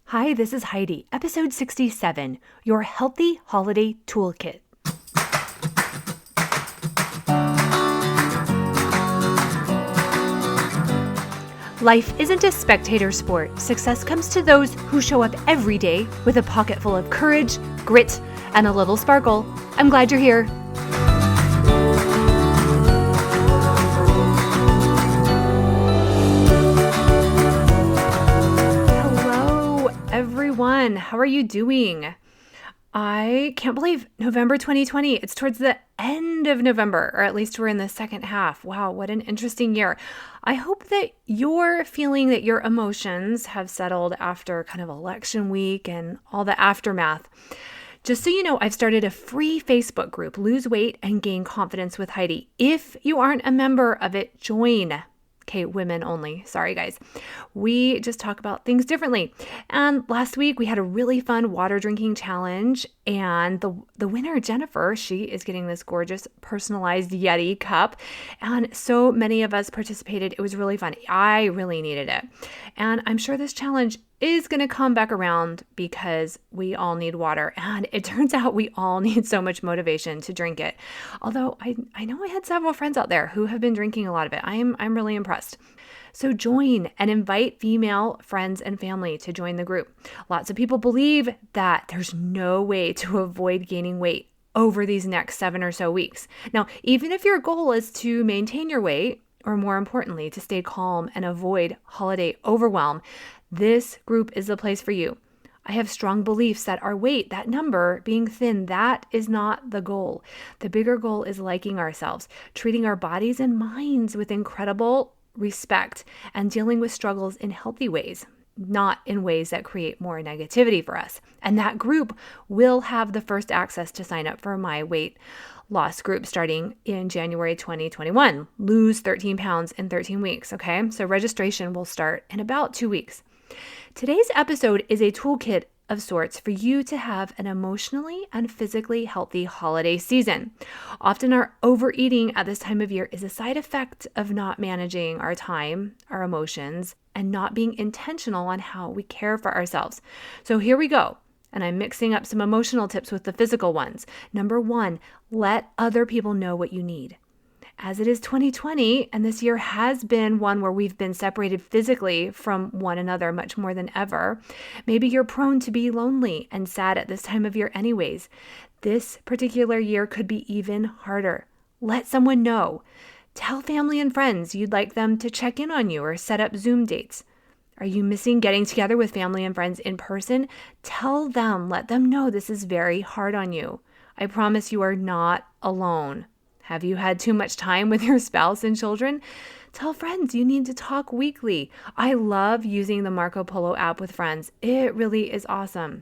Hi, this is Heidi, episode 67, your Healthy Holiday Toolkit. Life isn't a spectator sport. Success comes to those who show up every day with a pocket full of courage, grit, and a little sparkle. I'm glad you're here. Hello, everyone. How are you doing? I can't believe November 2020. It's towards the end of November, or at least we're in the second half. Wow, what an interesting year. I hope that you're feeling that your emotions have settled after kind of election week and all the aftermath. Just so you know, I've started a free Facebook group, Lose Weight and Gain Confidence with Heidi. If you aren't a member of it, join. Okay, women only. Sorry, guys. We just talk about things differently. And last week we had a really fun water drinking challenge, and the winner, Jennifer, she is getting this gorgeous personalized Yeti cup. And so many of us participated. It was really fun. I really needed it. And I'm sure this challenge is going to come back around because we all need water. And it turns out we all need so much motivation to drink it. Although I know I had several friends out there who have been drinking a lot of it. I'm really impressed. So join and invite female friends and family to join the group. Lots of people believe that there's no way to avoid gaining weight over these next 7 or so weeks. Now, even if your goal is to maintain your weight, or more importantly, to stay calm and avoid holiday overwhelm, this group is the place for you. I have strong beliefs that our weight, that number, being thin, that is not the goal. The bigger goal is liking ourselves, treating our bodies and minds with incredible respect, and dealing with struggles in healthy ways, not in ways that create more negativity for us. And that group will have the first access to sign up for my weight loss group starting in January 2021. Lose 13 pounds in 13 weeks, okay? So registration will start in about 2 weeks. Today's episode is a toolkit of sorts for you to have an emotionally and physically healthy holiday season. Often our overeating at this time of year is a side effect of not managing our time, our emotions, and not being intentional on how we care for ourselves. So here we go. And I'm mixing up some emotional tips with the physical ones. Number 1, let other people know what you need. As it is 2020, and this year has been one where we've been separated physically from one another much more than ever, maybe you're prone to be lonely and sad at this time of year anyways. This particular year could be even harder. Let someone know. Tell family and friends you'd like them to check in on you or set up Zoom dates. Are you missing getting together with family and friends in person? Tell them, let them know this is very hard on you. I promise you are not alone. Have you had too much time with your spouse and children? Tell friends you need to talk weekly. I love using the Marco Polo app with friends. It really is awesome.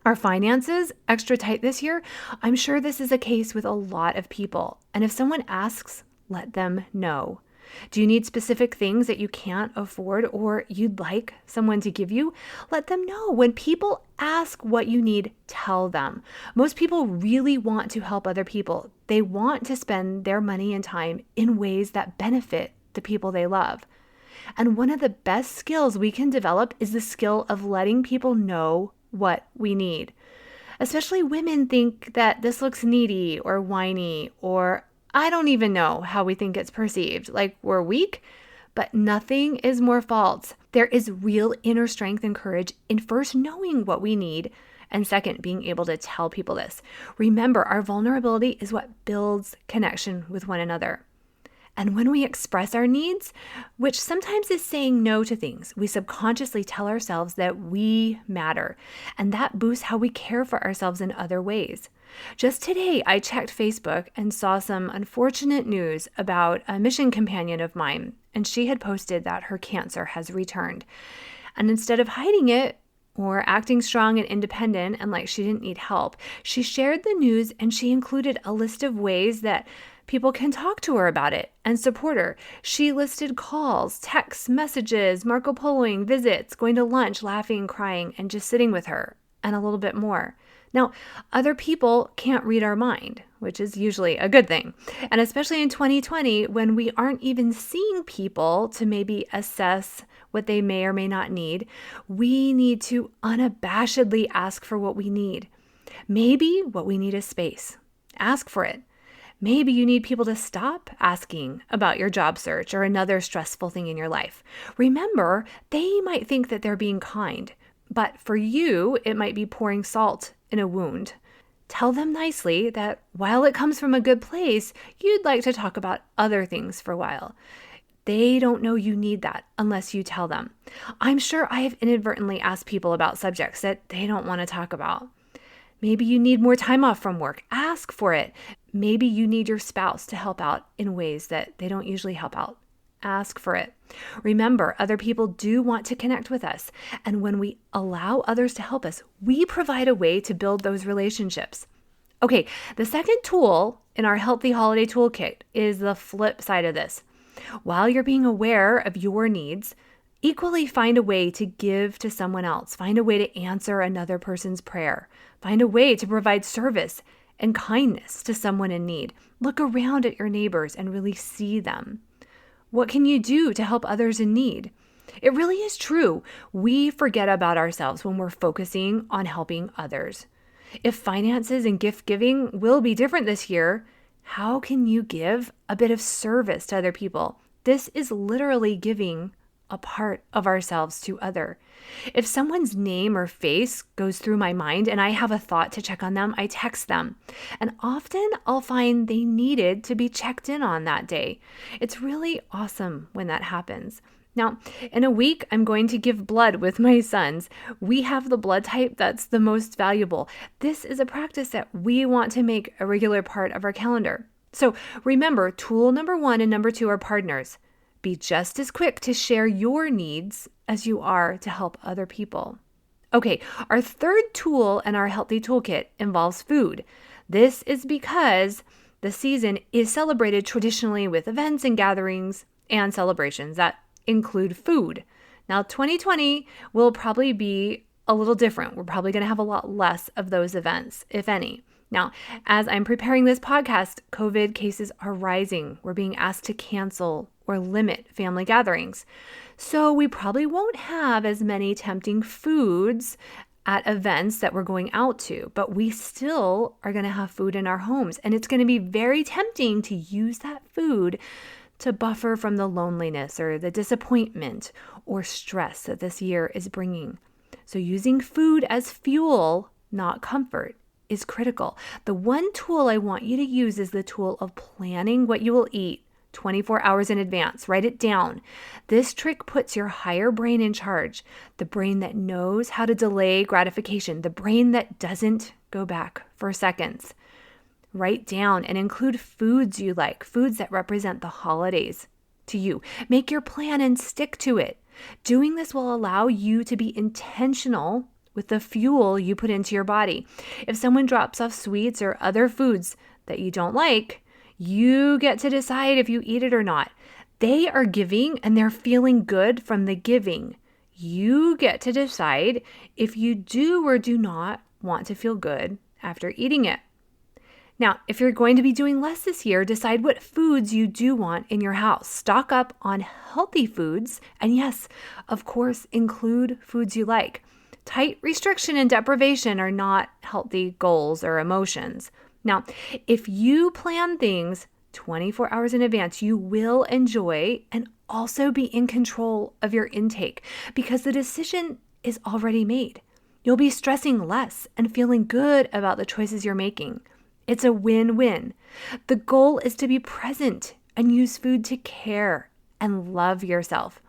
Are finances extra tight this year? I'm sure this is a case with a lot of people. And if someone asks, let them know. Do you need specific things that you can't afford or you'd like someone to give you? Let them know. When people ask what you need, tell them. Most people really want to help other people. They want to spend their money and time in ways that benefit the people they love. And one of the best skills we can develop is the skill of letting people know what we need. Especially women think that this looks needy or whiny, or I don't even know how we think it's perceived, like we're weak, but nothing is more false. There is real inner strength and courage in first knowing what we need, and second, being able to tell people this. Remember, our vulnerability is what builds connection with one another. And when we express our needs, which sometimes is saying no to things, we subconsciously tell ourselves that we matter, and that boosts how we care for ourselves in other ways. Just today, I checked Facebook and saw some unfortunate news about a mission companion of mine, and she had posted that her cancer has returned. And instead of hiding it or acting strong and independent and like she didn't need help, she shared the news and she included a list of ways that people can talk to her about it and support her. She listed calls, texts, messages, Marco Poloing, visits, going to lunch, laughing, crying, and just sitting with her. and a little bit more. Now, other people can't read our mind, which is usually a good thing. And especially in 2020, when we aren't even seeing people to maybe assess what they may or may not need, we need to unabashedly ask for what we need. Maybe what we need is space. Ask for it. Maybe you need people to stop asking about your job search or another stressful thing in your life. Remember, they might think that they're being kind, but for you, it might be pouring salt in a wound. Tell them nicely that while it comes from a good place, you'd like to talk about other things for a while. They don't know you need that unless you tell them. I'm sure I have inadvertently asked people about subjects that they don't want to talk about. Maybe you need more time off from work. Ask for it. Maybe you need your spouse to help out in ways that they don't usually help out. Ask for it. Remember, other people do want to connect with us. And when we allow others to help us, we provide a way to build those relationships. Okay, the second tool in our Healthy Holiday Toolkit is the flip side of this. While you're being aware of your needs, equally find a way to give to someone else. Find a way to answer another person's prayer. Find a way to provide service and kindness to someone in need. Look around at your neighbors and really see them. What can you do to help others in need? It really is true. We forget about ourselves when we're focusing on helping others. If finances and gift giving will be different this year, how can you give a bit of service to other people? This is literally giving a part of ourselves to other. If someone's name or face goes through my mind and I have a thought to check on them, I text them. And often I'll find they needed to be checked in on that day. It's really awesome when that happens. Now, in a week, I'm going to give blood with my sons. We have the blood type that's the most valuable. This is a practice that we want to make a regular part of our calendar. So remember, tool number 1 and number 2 are partners. Be just as quick to share your needs as you are to help other people. Okay, our third tool in our healthy toolkit involves food. This is because the season is celebrated traditionally with events and gatherings and celebrations that include food. Now, 2020 will probably be a little different. We're probably going to have a lot less of those events, if any. Now, as I'm preparing this podcast, COVID cases are rising. We're being asked to cancel or limit family gatherings. So we probably won't have as many tempting foods at events that we're going out to, but we still are going to have food in our homes. And it's going to be very tempting to use that food to buffer from the loneliness or the disappointment or stress that this year is bringing. So using food as fuel, not comfort, is critical. The one tool I want you to use is the tool of planning what you will eat 24 hours in advance. Write it down. This trick puts your higher brain in charge, the brain that knows how to delay gratification, the brain that doesn't go back for seconds. Write down and include foods you like, foods that represent the holidays to you. Make your plan and stick to it. Doing this will allow you to be intentional with the fuel you put into your body. If someone drops off sweets or other foods that you don't like, you get to decide if you eat it or not. They are giving and they're feeling good from the giving. You get to decide if you do or do not want to feel good after eating it. Now, if you're going to be doing less this year, decide what foods you do want in your house. Stock up on healthy foods. And yes, of course, include foods you like. Tight restriction and deprivation are not healthy goals or emotions. Now, if you plan things 24 hours in advance, you will enjoy and also be in control of your intake because the decision is already made. You'll be stressing less and feeling good about the choices you're making. It's a win-win. The goal is to be present and use food to care and love yourself.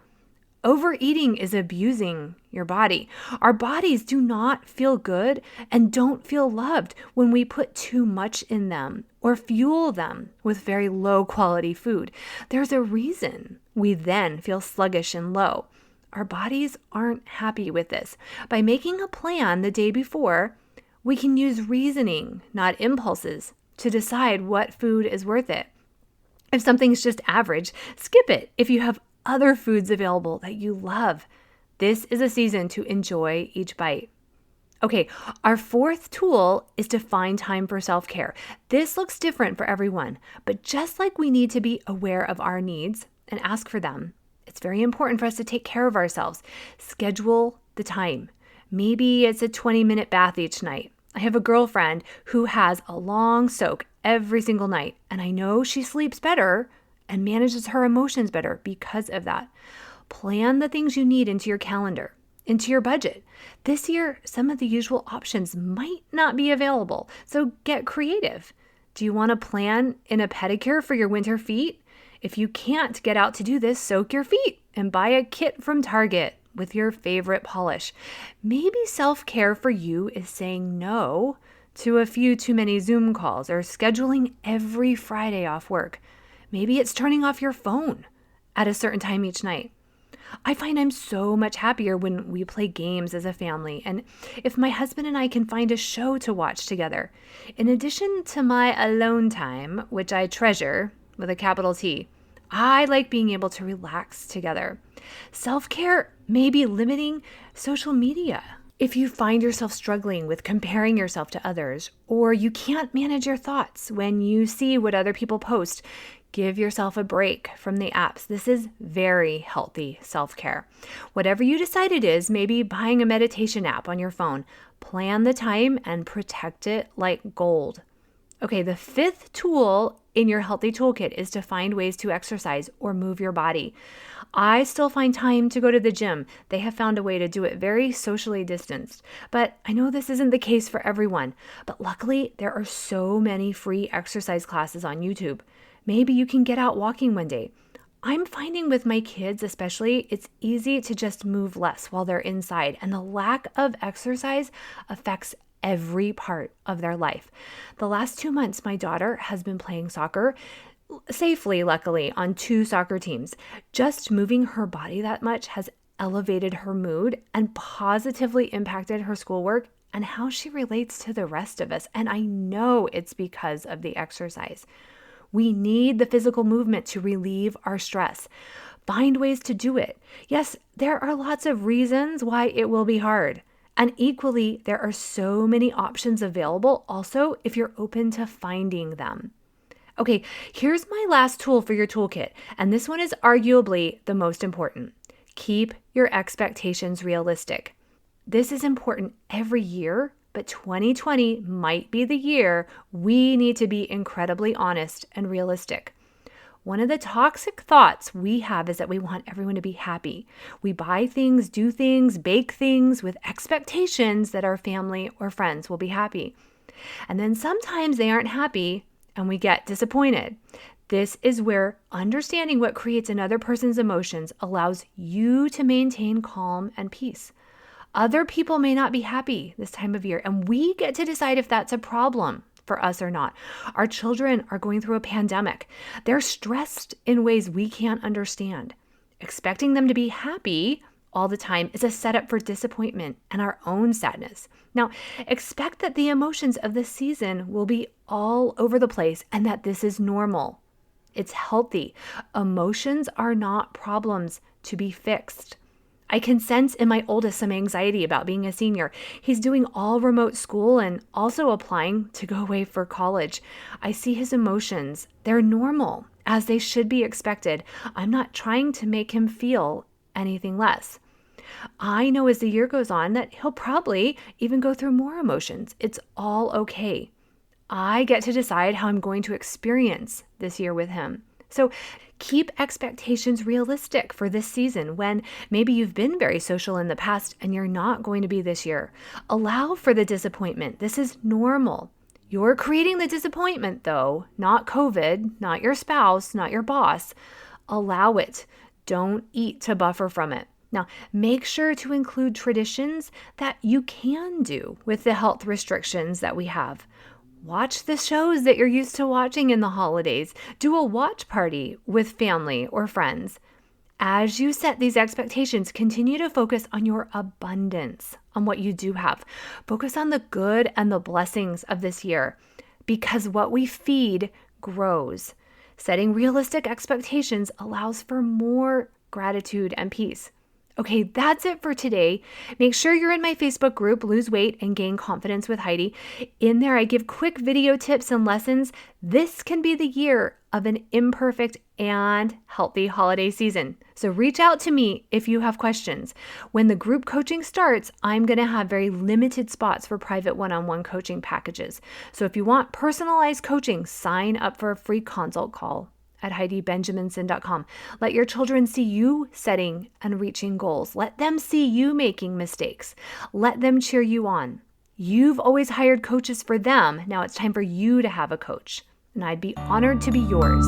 Overeating is abusing your body. Our bodies do not feel good and don't feel loved when we put too much in them or fuel them with very low quality food. There's a reason we then feel sluggish and low. Our bodies aren't happy with this. By making a plan the day before, we can use reasoning, not impulses, to decide what food is worth it. If something's just average, skip it if you have other foods available that you love. This is a season to enjoy each bite. Okay, our fourth tool is to find time for self-care. This looks different for everyone, but just like we need to be aware of our needs and ask for them, it's very important for us to take care of ourselves. Schedule the time. Maybe it's a 20-minute bath each night. I have a girlfriend who has a long soak every single night, and I know she sleeps better and manages her emotions better because of that. Plan the things you need into your calendar, into your budget. This year, some of the usual options might not be available, so get creative. Do you want to plan in a pedicure for your winter feet? If you can't get out to do this, soak your feet and buy a kit from Target with your favorite polish. Maybe self-care for you is saying no to a few too many Zoom calls or scheduling every Friday off work. Maybe it's turning off your phone at a certain time each night. I find I'm so much happier when we play games as a family, and if my husband and I can find a show to watch together. In addition to my alone time, which I treasure with a capital T, I like being able to relax together. Self-care may be limiting social media. If you find yourself struggling with comparing yourself to others, or you can't manage your thoughts when you see what other people post, give yourself a break from the apps. This is very healthy self-care. Whatever you decide it is, maybe buying a meditation app on your phone. Plan the time and protect it like gold. Okay, the fifth tool in your healthy toolkit is to find ways to exercise or move your body. I still find time to go to the gym. They have found a way to do it very socially distanced. But I know this isn't the case for everyone. But luckily, there are so many free exercise classes on YouTube. Maybe you can get out walking one day. I'm finding with my kids especially, it's easy to just move less while they're inside, and the lack of exercise affects every part of their life. The last 2 months, my daughter has been playing soccer safely, luckily, on 2 soccer teams. Just moving her body that much has elevated her mood and positively impacted her schoolwork and how she relates to the rest of us. And I know it's because of the exercise. We need the physical movement to relieve our stress. Find ways to do it. Yes, there are lots of reasons why it will be hard. And equally, there are so many options available also if you're open to finding them. Okay, here's my last tool for your toolkit, and this one is arguably the most important. Keep your expectations realistic. This is important every year, but 2020 might be the year we need to be incredibly honest and realistic. One of the toxic thoughts we have is that we want everyone to be happy. We buy things, do things, bake things with expectations that our family or friends will be happy. And then sometimes they aren't happy and we get disappointed. This is where understanding what creates another person's emotions allows you to maintain calm and peace. Other people may not be happy this time of year, and we get to decide if that's a problem for us or not. Our children are going through a pandemic. They're stressed in ways we can't understand. Expecting them to be happy all the time is a setup for disappointment and our own sadness. Now, expect that the emotions of the season will be all over the place and that this is normal. It's healthy. Emotions are not problems to be fixed. I can sense in my oldest some anxiety about being a senior. He's doing all remote school and also applying to go away for college. I see his emotions. They're normal, as they should be expected. I'm not trying to make him feel anything less. I know as the year goes on that he'll probably even go through more emotions. It's all okay. I get to decide how I'm going to experience this year with him. So keep expectations realistic for this season when maybe you've been very social in the past and you're not going to be this year. Allow for the disappointment. This is normal. You're creating the disappointment though, not COVID, not your spouse, not your boss. Allow it. Don't eat to buffer from it. Now, make sure to include traditions that you can do with the health restrictions that we have. Watch the shows that you're used to watching in the holidays. Do a watch party with family or friends. As you set these expectations, continue to focus on your abundance, on what you do have. Focus on the good and the blessings of this year, because what we feed grows. Setting realistic expectations allows for more gratitude and peace. Okay, that's it for today. Make sure you're in my Facebook group, Lose Weight and Gain Confidence with Heidi. In there, I give quick video tips and lessons. This can be the year of an imperfect and healthy holiday season. So reach out to me if you have questions. When the group coaching starts, I'm going to have very limited spots for private one-on-one coaching packages. So if you want personalized coaching, sign up for a free consult call at HeidiBenjaminson.com. Let your children see you setting and reaching goals. Let them see you making mistakes. Let them cheer you on. You've always hired coaches for them. Now it's time for you to have a coach, and I'd be honored to be yours.